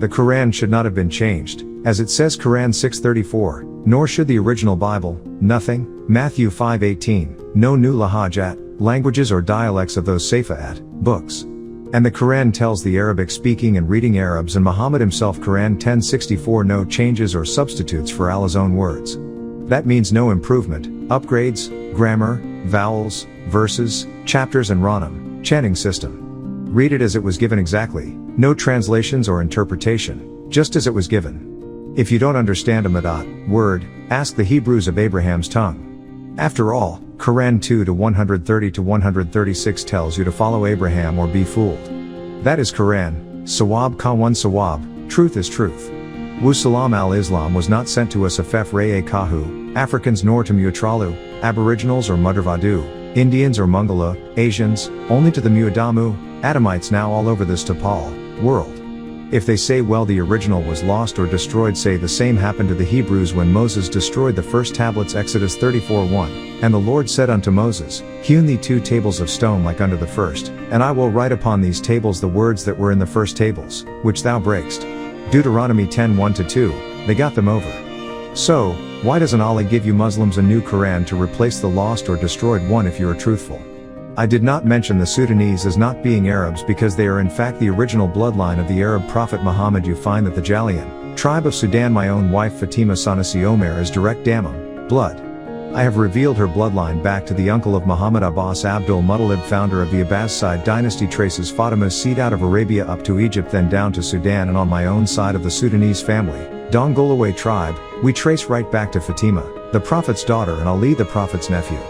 The Quran should not have been changed, as it says Quran 6:34, nor should the original Bible, nothing, Matthew 5:18, no new lahajat, languages or dialects of those Safaat, books. And the Quran tells the Arabic-speaking and reading Arabs and Muhammad himself Quran 10:64 no changes or substitutes for Allah's own words. That means no improvement, upgrades, grammar, vowels, verses, chapters and Ranam, chanting system. Read it as it was given exactly, no translations or interpretation, just as it was given. If you don't understand a madat word, ask the Hebrews of Abraham's tongue. After all, Quran 2:130-136 tells you to follow Abraham or be fooled. That is Quran, Sawab ka one Sawab, truth is truth. Wu-Salam al-Islam was not sent to us Afef Re Kahu, Africans nor to Muatralu, Aboriginals or Mudravadu, Indians or Mongolo, Asians, only to the Muadamu, Adamites now all over this Tapal world. If they say well the original was lost or destroyed, say the same happened to the Hebrews when Moses destroyed the first tablets Exodus 34:1, and the Lord said unto Moses, hewn thee 2 tables of stone like unto the first, and I will write upon these tables the words that were in the first tables, which thou breakst. Deuteronomy 10:1-2, they got them over. So, why doesn't Allah give you Muslims a new Quran to replace the lost or destroyed one if you are truthful? I did not mention the Sudanese as not being Arabs because they are in fact the original bloodline of the Arab prophet Muhammad. You find that the Jalian tribe of Sudan, my own wife Fatima Sanasi Omer, is direct Damam, blood. I have revealed her bloodline back to the uncle of Muhammad Abbas Abdul Muttalib, founder of the Abbasid dynasty, traces Fatima's seed out of Arabia up to Egypt, then down to Sudan, and on my own side of the Sudanese family, Dongolaway tribe, we trace right back to Fatima, the prophet's daughter, and Ali, the prophet's nephew.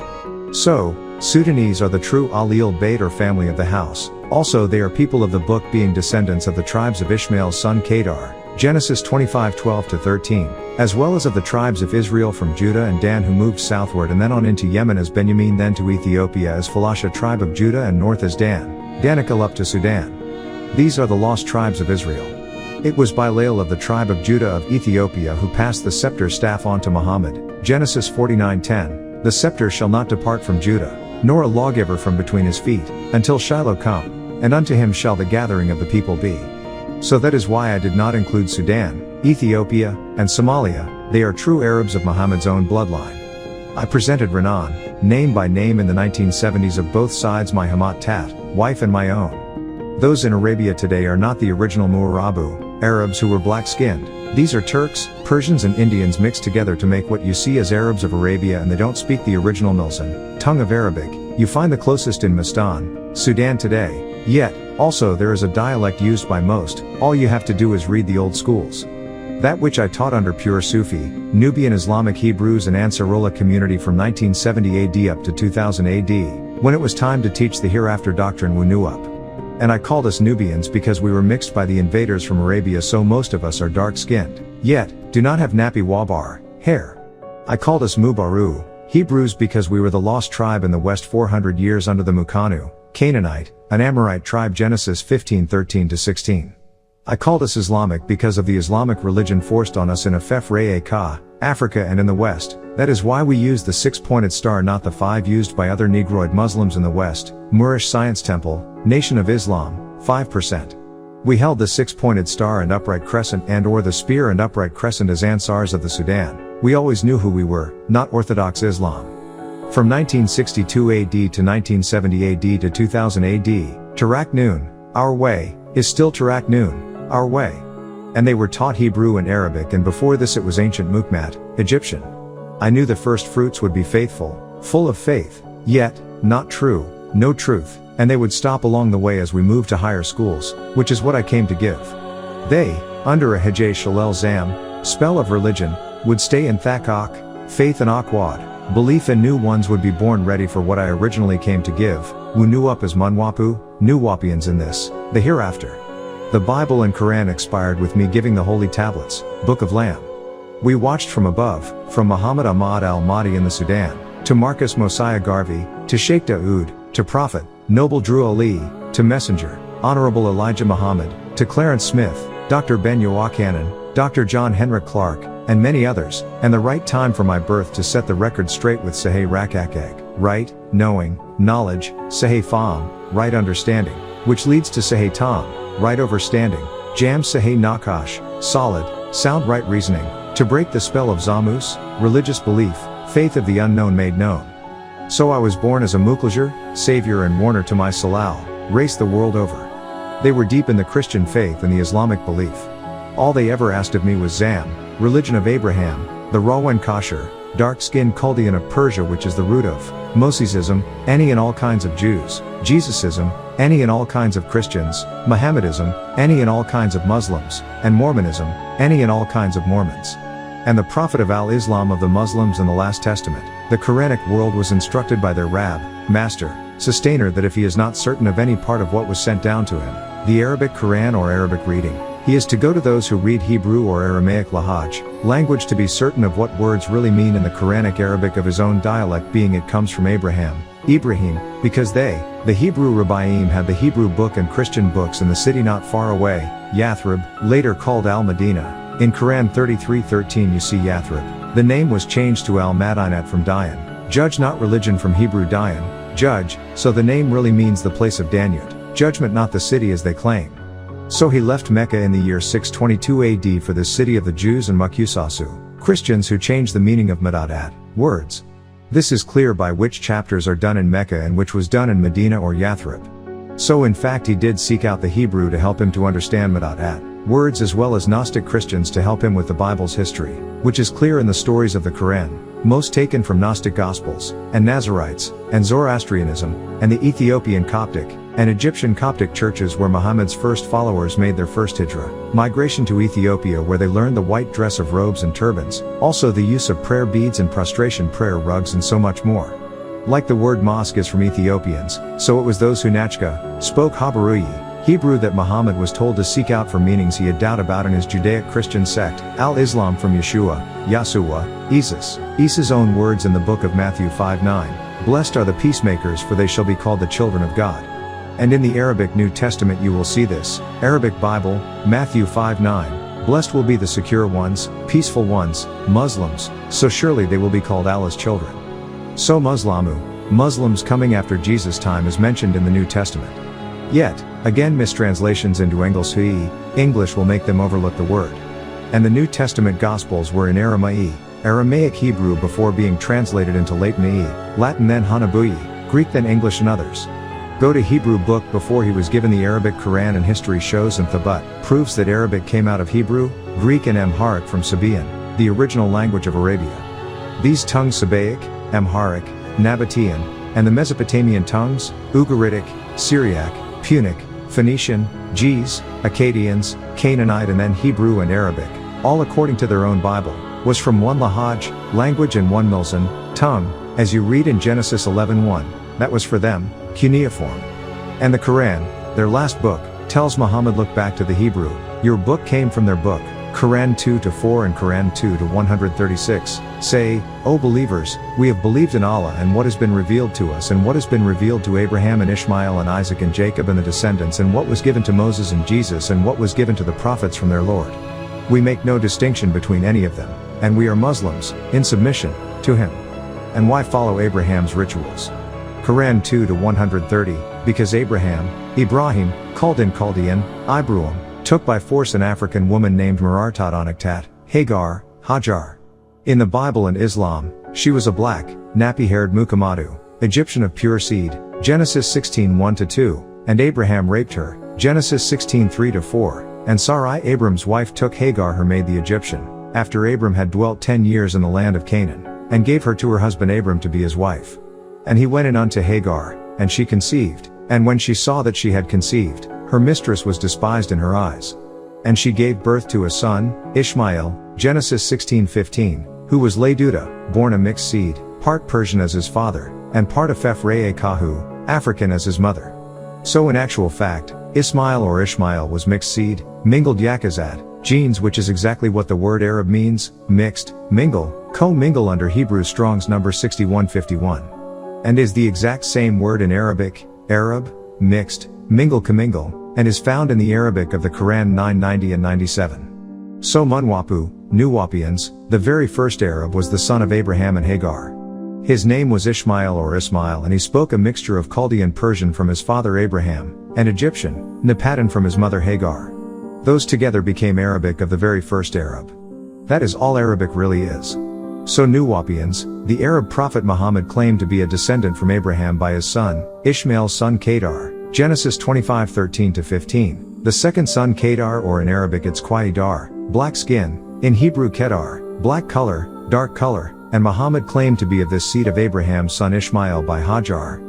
So, Sudanese are the true Alil Bayt or family of the house. Also they are people of the book, being descendants of the tribes of Ishmael's son Kedar, Genesis 25:12-13, as well as of the tribes of Israel from Judah and Dan, who moved southward and then on into Yemen as Benjamin, then to Ethiopia as Phalasha tribe of Judah, and north as Dan, Danikal up to Sudan. These are the lost tribes of Israel. It was Bilael of the tribe of Judah of Ethiopia who passed the scepter staff on to Muhammad, Genesis 49:10, the scepter shall not depart from Judah, nor a lawgiver from between his feet, until Shiloh come, and unto him shall the gathering of the people be. So that is why I did not include Sudan, Ethiopia, and Somalia. They are true Arabs of Muhammad's own bloodline. I presented Renan, name by name in the 1970s of both sides, my Hamat Tat, wife and my own. Those in Arabia today are not the original Muarabu, Arabs who were black-skinned. These are Turks, Persians and Indians mixed together to make what you see as Arabs of Arabia, and they don't speak the original Milsan tongue of Arabic. You find the closest in Mustan, Sudan today. Yet, also there is a dialect used by most. All you have to do is read the old schools. That which I taught under pure Sufi, Nubian Islamic Hebrews and Ansarullah community from 1970 AD up to 2000 AD, when it was time to teach the hereafter doctrine Wu up. And I called us Nubians because we were mixed by the invaders from Arabia, so most of us are dark-skinned, yet, do not have nappy wabar, hair. I called us Mubaru, Hebrews, because we were the lost tribe in the west 400 years under the Mukanu, Canaanite, an Amorite tribe, Genesis 15:13-16. I called us Islamic because of the Islamic religion forced on us in Afef Re Ka, Africa and in the West. That is why we use the 6-pointed star, not the 5 used by other Negroid Muslims in the West. Moorish Science Temple, Nation of Islam, 5%. We held the 6-pointed star and upright crescent and or the spear and upright crescent as Ansars of the Sudan. We always knew who we were, not Orthodox Islam. From 1962 AD to 1970 AD to 2000 AD, Tarak Noon, our way, is still Tarak Noon, our way. And they were taught Hebrew and Arabic, and before this it was ancient Mukmat, Egyptian. I knew the first fruits would be faithful, full of faith, yet, not true, no truth, and they would stop along the way as we moved to higher schools, which is what I came to give. They, under a Hejay Shalel Zam, spell of religion, would stay in Thakak, faith and Akwad, belief, and new ones would be born ready for what I originally came to give. Wu up as Munwapu, Nuwapians in this, the hereafter. The Bible and Quran expired with me giving the holy tablets, Book of Lamb. We watched from above, from Muhammad Ahmad al-Mahdi in the Sudan, to Marcus Mosiah Garvey, to Sheikh Daoud, to Prophet, Noble Drew Ali, to Messenger, Honorable Elijah Muhammad, to Clarence Smith, Dr. Ben Yoakanan, Dr. John Henrik Clark, and many others, and the right time for my birth to set the record straight with Sahih Rakakeg, right, knowing, knowledge, Sahih Fam, right understanding, which leads to Sahih Tam, right overstanding, Jam Sahih Nakash, solid, sound right reasoning, to break the spell of Zamus, religious belief, faith of the unknown made known. So I was born as a Muklajar, savior and warner to my Salal, race the world over. They were deep in the Christian faith and the Islamic belief. All they ever asked of me was Zam, religion of Abraham, the Rawan Kashar, dark-skinned Chaldean of Persia, which is the root of Mosesism, any and all kinds of Jews, Jesusism, any and all kinds of Christians, Mohammedism, any and all kinds of Muslims, and Mormonism, any and all kinds of Mormons. And the prophet of Al-Islam of the Muslims in the Last Testament, the Quranic world was instructed by their Rab, master, sustainer, that if he is not certain of any part of what was sent down to him, the Arabic Quran or Arabic reading, he is to go to those who read Hebrew or Aramaic Lahaj, language, to be certain of what words really mean in the Quranic Arabic of his own dialect, being it comes from Abraham, Ibrahim, because they, the Hebrew Rabbaim, had the Hebrew book and Christian books in the city not far away, Yathrib, later called Al-Madinah. In Quran 33:13 you see Yathrib. The name was changed to Al-Madinat from Dayan, judge, not religion, from Hebrew Dayan, judge, so the name really means the place of Danyut, judgment, not the city as they claim. So he left Mecca in the year 622 AD for this city of the Jews and Makusasu, Christians, who changed the meaning of Madadat, words. This is clear by which chapters are done in Mecca and which was done in Medina or Yathrib. So in fact he did seek out the Hebrew to help him to understand Madadat, words, as well as Gnostic Christians to help him with the Bible's history, which is clear in the stories of the Quran, most taken from Gnostic Gospels, and Nazarites, and Zoroastrianism, and the Ethiopian Coptic, and Egyptian Coptic churches where Muhammad's first followers made their first hijrah, migration to Ethiopia, where they learned the white dress of robes and turbans, also the use of prayer beads and prostration prayer rugs, and so much more. Like the word mosque is from Ethiopians, so it was those who Nachka spoke Habaruyi, Hebrew, that Muhammad was told to seek out for meanings he had doubt about in his Judaic-Christian sect, Al-Islam, from Yeshua, Yahshua, Isis. Isa's own words in the book of Matthew 5:9, blessed are the peacemakers, for they shall be called the children of God. And in the Arabic New Testament you will see this, Arabic Bible, Matthew 5:9, blessed will be the secure ones, peaceful ones, Muslims, so surely they will be called Allah's children. So Muslamu, Muslims coming after Jesus' time, is mentioned in the New Testament. Yet, again, mistranslations into English will make them overlook the word. And the New Testament Gospels were in Aramaic Hebrew before being translated into Latin, then Hanabuyi, Greek, then English, and others. Go to Hebrew book before he was given the Arabic Quran, and history shows and Thabat proves that Arabic came out of Hebrew, Greek, and Amharic from Sabaean, the original language of Arabia. These tongues, Sabaic, Amharic, Nabatean, and the Mesopotamian tongues, Ugaritic, Syriac, Punic, Phoenician, Ge'ez, Akkadians, Canaanite, and then Hebrew and Arabic, all according to their own Bible, was from one Lahaj, language, and one Milzan, tongue, as you read in Genesis 11:1, that was for them, cuneiform. And the Quran, their last book, tells Muhammad, look back to the Hebrew, your book came from their book, Quran 2-4 and Quran 2-136, say, O believers, we have believed in Allah and what has been revealed to us, and what has been revealed to Abraham and Ishmael and Isaac and Jacob and the descendants, and what was given to Moses and Jesus, and what was given to the prophets from their Lord. We make no distinction between any of them, and we are Muslims, in submission to him. And why follow Abraham's rituals? Quran 2-130, because Ibrahim, called in Chaldean, Ibruam, took by force an African woman named Merartat, Hagar, Hagar. In the Bible and Islam, she was a black, nappy-haired Muhammadu, Egyptian of pure seed, Genesis 16:1-2, and Abraham raped her, Genesis 16:3-4, and Sarai, Abram's wife, took Hagar, her maid, the Egyptian, after Abram had dwelt 10 years in the land of Canaan, and gave her to her husband Abram to be his wife. And he went in unto Hagar, and she conceived, and when she saw that she had conceived, her mistress was despised in her eyes. And she gave birth to a son, Ishmael, Genesis 16:15, who was Leuda, born a mixed seed, part Persian as his father, and part Afef Kahu, African as his mother. So in actual fact, Ismail or Ishmael was mixed seed, mingled Yakazad, genes, which is exactly what the word Arab means, mixed, mingle, co-mingle under Hebrew Strong's number 6151. And is the exact same word in Arabic, Arab, mixed, mingle, commingle, and is found in the Arabic of the Quran 990 and 97. So Nuwapians, the very first Arab, was the son of Abraham and Hagar. His name was Ishmael or Ismail, and he spoke a mixture of Chaldean Persian from his father Abraham, and Egyptian, Napatan from his mother Hagar. Those together became Arabic of the very first Arab. That is all Arabic really is. So NWPUians, the Arab prophet Muhammad claimed to be a descendant from Abraham by his son, Ishmael's son Kedar, Genesis 25:13-15, the second son Kedar, or in Arabic it's Qaidar, black skin, in Hebrew Kedar, black color, dark color, and Muhammad claimed to be of this seed of Abraham's son Ishmael by Hagar,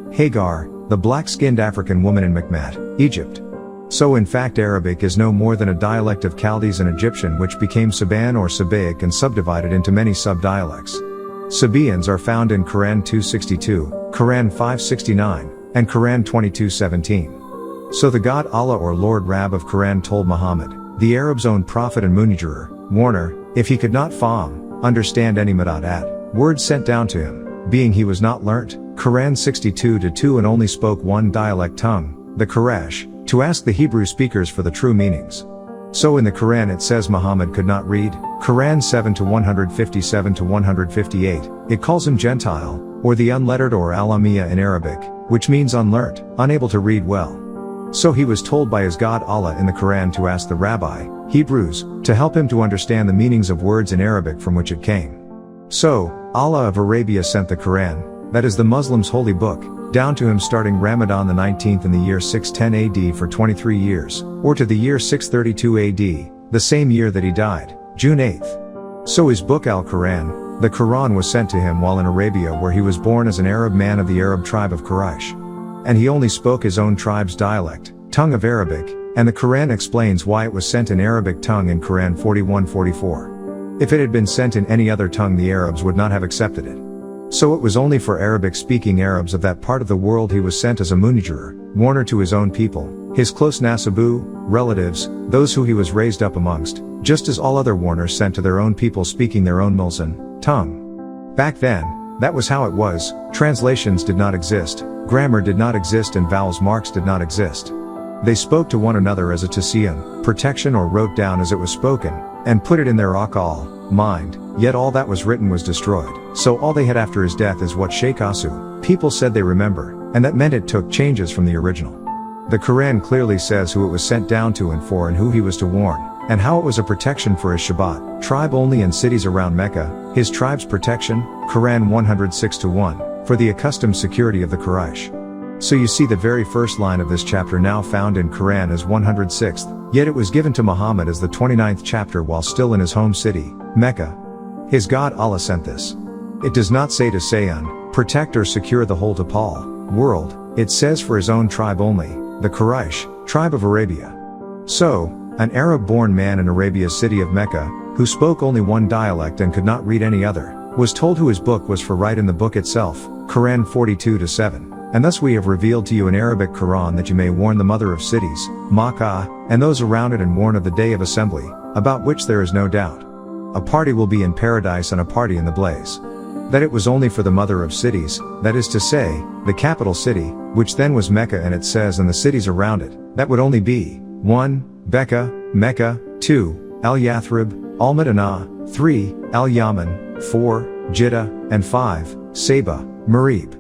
the black-skinned African woman in Makmat, Egypt. So in fact Arabic is no more than a dialect of Chaldees and Egyptian which became Saban or Sabaic and subdivided into many sub-dialects. Sabaeans are found in Quran 262, Quran 569, and Quran 22:17. So the God Allah or Lord Rab of Quran told Muhammad, the Arab's own prophet and munijir, warner, if he could not understand any madat words sent down to him, being he was not learnt, Quran 62:2, and only spoke one dialect tongue, the Quraysh, to ask the Hebrew speakers for the true meanings. So in the Quran it says Muhammad could not read, Quran 7-157-158, it calls him Gentile, or the unlettered or Alamiya in Arabic, which means unlearnt, unable to read well. So he was told by his God Allah in the Quran to ask the rabbi, Hebrews, to help him to understand the meanings of words in Arabic from which it came. So, Allah of Arabia sent the Quran, that is the Muslims' holy book, down to him starting Ramadan the 19th in the year 610 AD for 23 years, or to the year 632 AD, the same year that he died, June 8th. So his book Al-Quran, the Quran, was sent to him while in Arabia, where he was born as an Arab man of the Arab tribe of Quraysh. And he only spoke his own tribe's dialect, tongue of Arabic, and the Quran explains why it was sent in Arabic tongue in Quran 41:44. If it had been sent in any other tongue the Arabs would not have accepted it. So it was only for Arabic-speaking Arabs of that part of the world he was sent as a munijir, warner to his own people, his close nasabu, relatives, those who he was raised up amongst, just as all other warners sent to their own people speaking their own Milsan tongue. Back then, that was how it was, translations did not exist, grammar did not exist, and vowels marks did not exist. They spoke to one another as a tasiyun, protection, or wrote down as it was spoken, and put it in their aqal, mind, yet all that was written was destroyed. So all they had after his death is what Sheikhasu, people said they remember, and that meant it took changes from the original. The Quran clearly says who it was sent down to and for, and who he was to warn, and how it was a protection for his Shabat, tribe only, and cities around Mecca, his tribe's protection, Quran 106:1, for the accustomed security of the Quraysh. So you see the very first line of this chapter now found in Quran is 106th, yet it was given to Muhammad as the 29th chapter while still in his home city, Mecca. His God Allah sent this. It does not say to Sayan, protect or secure the whole Tapal world, it says for his own tribe only, the Quraysh, tribe of Arabia. So, an Arab-born man in Arabia's city of Mecca, who spoke only one dialect and could not read any other, was told who his book was for right in the book itself, Quran 42:7. And thus we have revealed to you an Arabic Quran that you may warn the mother of cities, Makkah, and those around it, and warn of the day of assembly, about which there is no doubt. A party will be in paradise and a party in the blaze. That it was only for the mother of cities, that is to say, the capital city, which then was Mecca, and it says and the cities around it, that would only be 1. Becca, Mecca, 2. Al-Yathrib, Al-Madinah, 3. Al-Yaman, 4. Jeddah, and 5. Saba, Marib,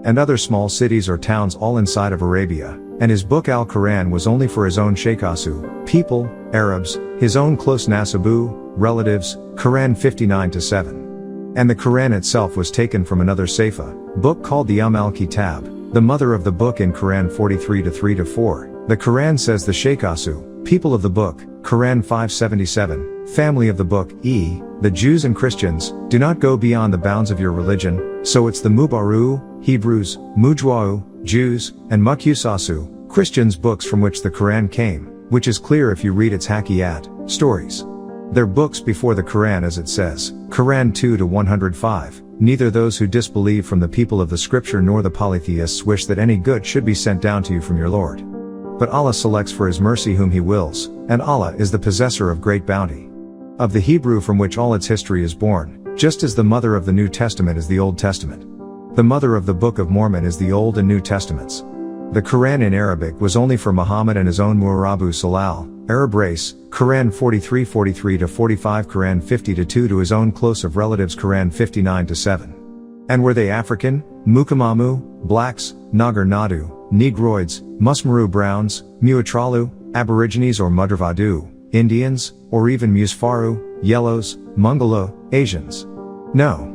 and other small cities or towns all inside of Arabia, and his book Al-Quran was only for his own Sheikhasu, people, Arabs, his own close nasabu, relatives, Quran 59:7. And the Quran itself was taken from another Sefa, book called the Al-Kitab, the mother of the book in Quran 43:3-4. The Quran says the Sheikhasu, people of the book, Quran 577, family of the book, the Jews and Christians, do not go beyond the bounds of your religion, so it's the Mubaru, Hebrews, Mujwa'u, Jews, and Muqsasu, Christians, books from which the Quran came, which is clear if you read its Hakiyat, stories. They're books before the Quran, as it says, Quran 2-105, neither those who disbelieve from the people of the scripture nor the polytheists wish that any good should be sent down to you from your Lord. But Allah selects for his mercy whom he wills, and Allah is the possessor of great bounty. Of the Hebrew from which all its history is born, just as the mother of the New Testament is the Old Testament. The mother of the Book of Mormon is the Old and New Testaments. The Quran in Arabic was only for Muhammad and his own Mu'arabu Salal, Arab race, Quran 43:43-45, Quran 50:2 to his own close of relatives, Quran 59:7. And were they African, Mukamamu, blacks, Nagar Nadu, Negroids, Musmaru browns, Muatralu, Aborigines or Mudravadu, Indians, or even Musfaru, Yellows, Mongolo, Asians. No.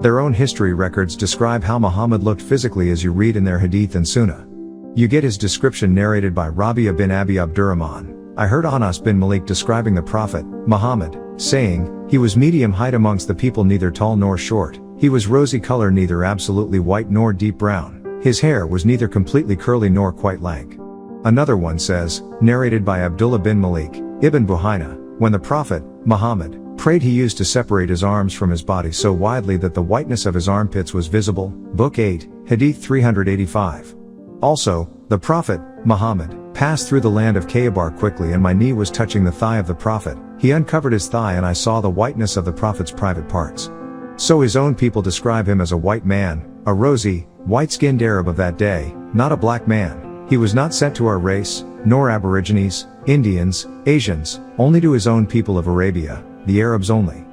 Their own history records describe how Muhammad looked physically as you read in their Hadith and Sunnah. You get his description narrated by Rabia bin Abi Abdurrahman. I heard Anas bin Malik describing the Prophet, Muhammad, saying, "He was medium height amongst the people, neither tall nor short. He was rosy color, neither absolutely white nor deep brown. His hair was neither completely curly nor quite lank." Another one says, narrated by Abdullah bin Malik, Ibn Buhaina, when the Prophet, Muhammad, prayed, he used to separate his arms from his body so widely that the whiteness of his armpits was visible. Book 8, Hadith 385. Also, the Prophet, Muhammad, passed through the land of Khaybar quickly, and my knee was touching the thigh of the Prophet. He uncovered his thigh and I saw the whiteness of the Prophet's private parts. So his own people describe him as a white man, a rosy, white-skinned Arab of that day, not a black man. He was not sent to our race, nor Aborigines, Indians, Asians, only to his own people of Arabia, the Arabs only.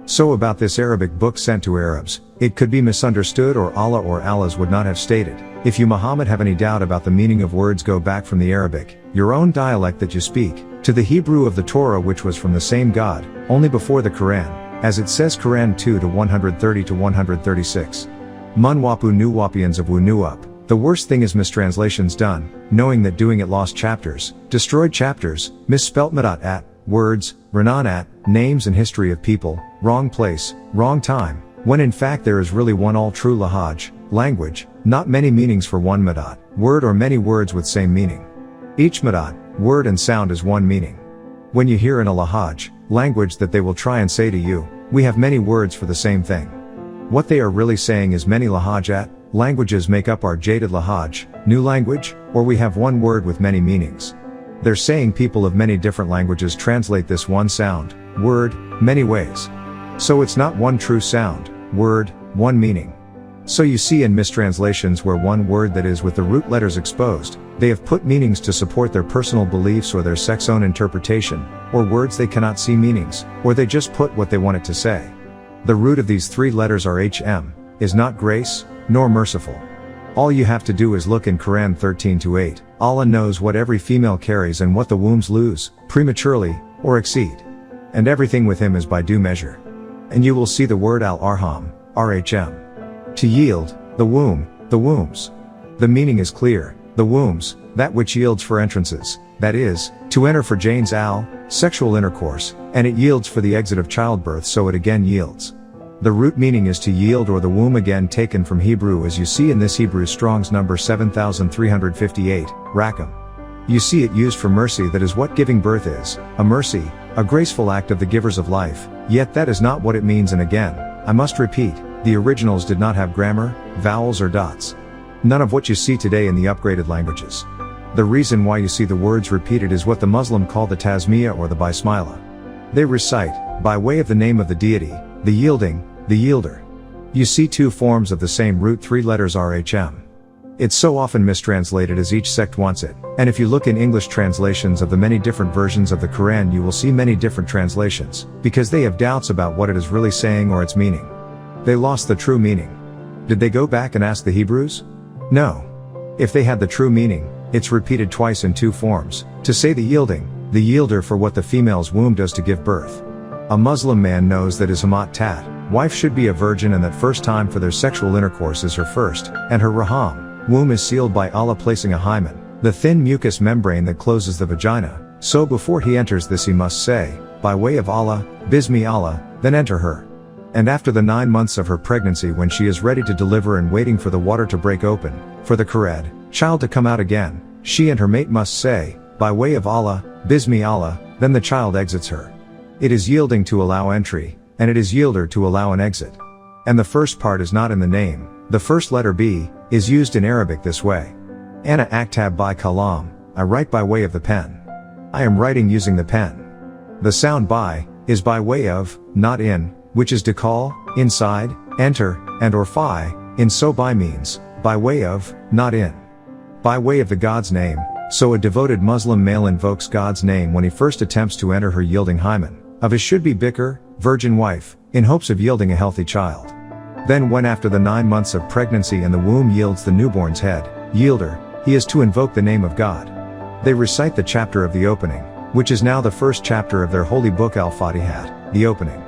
So about this Arabic book sent to Arabs, it could be misunderstood, or Allah or Allahs would not have stated. If you Muhammad have any doubt about the meaning of words, go back from the Arabic, your own dialect that you speak, to the Hebrew of the Torah, which was from the same God, only before the Quran, as it says Quran 2 to 130 to 136. Munwapu Nuwapians of Wu Nuup. The worst thing is mistranslations done, knowing that doing it lost chapters, destroyed chapters, misspelt madat at, words, ranan at, names and history of people, wrong place, wrong time, when in fact there is really one all true lahaj, language, not many meanings for one madat, word, or many words with same meaning. Each madat, word and sound is one meaning. When you hear in a lahaj, language, that they will try and say to you, we have many words for the same thing. What they are really saying is many lahaj at, languages make up our jaded lahaj, new language, or we have one word with many meanings. They're saying people of many different languages translate this one sound, word, many ways. So it's not one true sound, word, one meaning. So you see in mistranslations where one word that is with the root letters exposed, they have put meanings to support their personal beliefs or their sect's own interpretation, or words they cannot see meanings, or they just put what they want it to say. The root of these three letters are HM, is not grace, nor merciful. All you have to do is look in Quran 13-8. Allah knows what every female carries and what the wombs lose, prematurely, or exceed. And everything with him is by due measure. And you will see the word al-arham, RHM. To yield, the womb, the wombs. The meaning is clear, the wombs, that which yields for entrances, that is, to enter for Jane's sexual intercourse, and it yields for the exit of childbirth, so it again yields. The root meaning is to yield, or the womb, again taken from Hebrew, as you see in this Hebrew Strong's number 7358, Rackham. You see it used for mercy, that is what giving birth is, a mercy, a graceful act of the givers of life, yet that is not what it means. And again, I must repeat, the originals did not have grammar, vowels or dots. None of what you see today in the upgraded languages. The reason why you see the words repeated is what the Muslim call the tasmiyah or the bismillah. They recite, by way of the name of the deity, the yielding, the yielder. You see two forms of the same root, three letters RHM. It's so often mistranslated as each sect wants it, and if you look in English translations of the many different versions of the Quran, you will see many different translations, because they have doubts about what it is really saying or its meaning. They lost the true meaning. Did they go back and ask the Hebrews? No. If they had the true meaning, it's repeated twice in two forms, to say the yielding, the yielder, for what the female's womb does to give birth. A Muslim man knows that his hamat tat, wife, should be a virgin, and that first time for their sexual intercourse is her first, and her raham, womb, is sealed by Allah placing a hymen, the thin mucous membrane that closes the vagina. So before he enters this he must say, by way of Allah, Bismi Allah, then enter her. And after the 9 months of her pregnancy, when she is ready to deliver and waiting for the water to break open, for the Qured, child to come out again, she and her mate must say, by way of Allah, Bismi Allah, then the child exits her. It is yielding to allow entry, and it is yielder to allow an exit. And the first part is not in the name, the first letter B, is used in Arabic this way. Ana aktab by kalam, I write by way of the pen. I am writing using the pen. The sound by, is by way of, not in, which is to call, inside, enter, and or fi, in, so by means, by way of, not in. By way of the God's name, so a devoted Muslim male invokes God's name when he first attempts to enter her yielding hymen, of his should-be bikr, virgin wife, in hopes of yielding a healthy child. Then when after the 9 months of pregnancy and the womb yields the newborn's head, yielder, he is to invoke the name of God. They recite the chapter of the opening, which is now the first chapter of their holy book Al-Fatihat, the opening.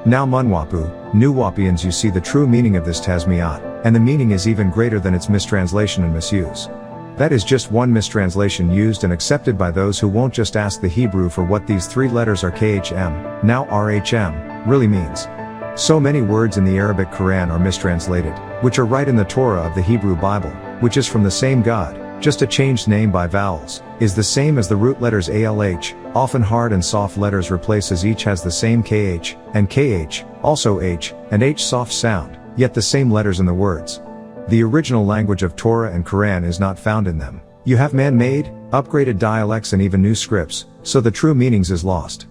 Now NWPU, you see the true meaning of this Tasmiyat, and the meaning is even greater than its mistranslation and misuse. That is just one mistranslation used and accepted by those who won't just ask the Hebrew for what these three letters RKHM, now RHM, really means. So many words in the Arabic Quran are mistranslated, which are right in the Torah of the Hebrew Bible, which is from the same God, just a changed name by vowels, is the same as the root letters ALH, often hard and soft letters replaces each has the same KH, and KH, also H, and H soft sound, yet the same letters in the words. The original language of Torah and Quran is not found in them. You have man-made, upgraded dialects and even new scripts, so the true meanings is lost.